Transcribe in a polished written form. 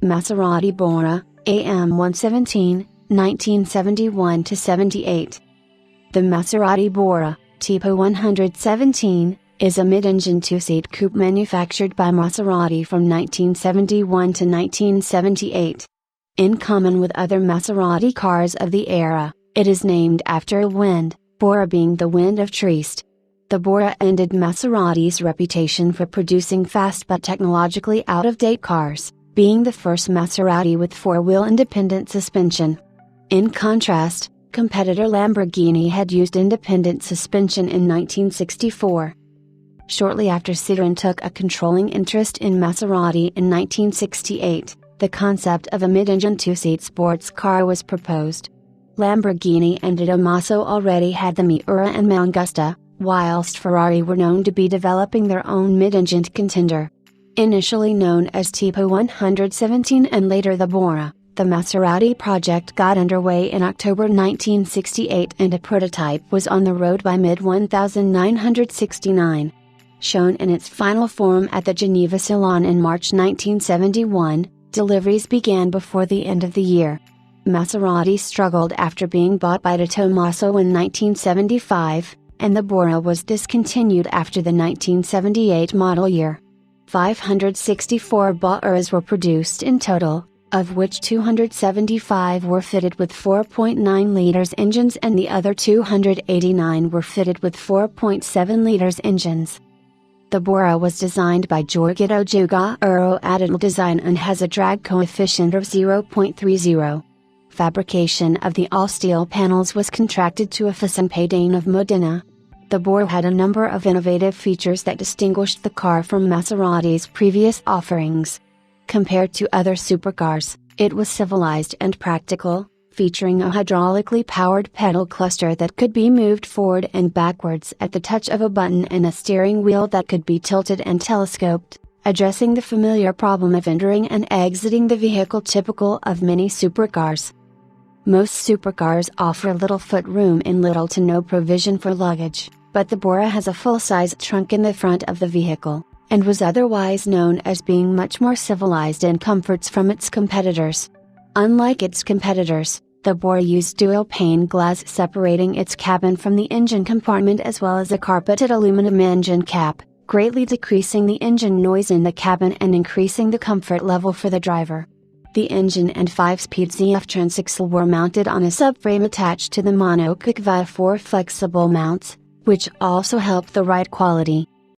Maserati Bora, AM117, 1971–78. The Maserati Bora, Tipo 117, is a mid-engine two-seat coupe manufactured by Maserati from 1971 to 1978. In common with other Maserati cars of the era, it is named after a wind, Bora being the wind of Trieste. The Bora ended Maserati's reputation for producing fast but technologically out-of-date cars, being the first Maserati with four-wheel independent suspension. In contrast, competitor Lamborghini had used independent suspension in 1964. Shortly after Citroën took a controlling interest in Maserati in 1968, the concept of a mid-engine two-seat sports car was proposed. Lamborghini and Tommaso already had the Miura and Mangusta, whilst Ferrari were known to be developing their own mid-engine contender. Initially known as Tipo 117 and later the Bora, the Maserati project got underway in October 1968 and a prototype was on the road by mid-1969. Shown in its final form at the Geneva Salon in March 1971, deliveries began before the end of the year. Maserati struggled after being bought by Tommaso in 1975, and the Bora was discontinued after the 1978 model year. 564 Boras were produced in total, of which 275 were fitted with 4.9 liters engines and the other 289 were fitted with 4.7 liters engines. The Bora was designed by Giorgio Giugiaro Addital Design and has a drag coefficient of 0.30. Fabrication of the all-steel panels was contracted to a Fincantieri of Modena. The Bora had a number of innovative features that distinguished the car from Maserati's previous offerings. Compared to other supercars, it was civilized and practical, featuring a hydraulically powered pedal cluster that could be moved forward and backwards at the touch of a button and a steering wheel that could be tilted and telescoped, addressing the familiar problem of entering and exiting the vehicle typical of many supercars. Most supercars offer little footroom and little to no provision for luggage, but the Bora has a full-size trunk in the front of the vehicle, and was otherwise known as being much more civilized in comforts from its competitors. Unlike its competitors, the Bora used dual-pane glass separating its cabin from the engine compartment as well as a carpeted aluminum engine cap, greatly decreasing the engine noise in the cabin and increasing the comfort level for the driver. The engine and 5-speed ZF transaxle were mounted on a subframe attached to the monocoque via 4 flexible mounts, which also helped the ride quality.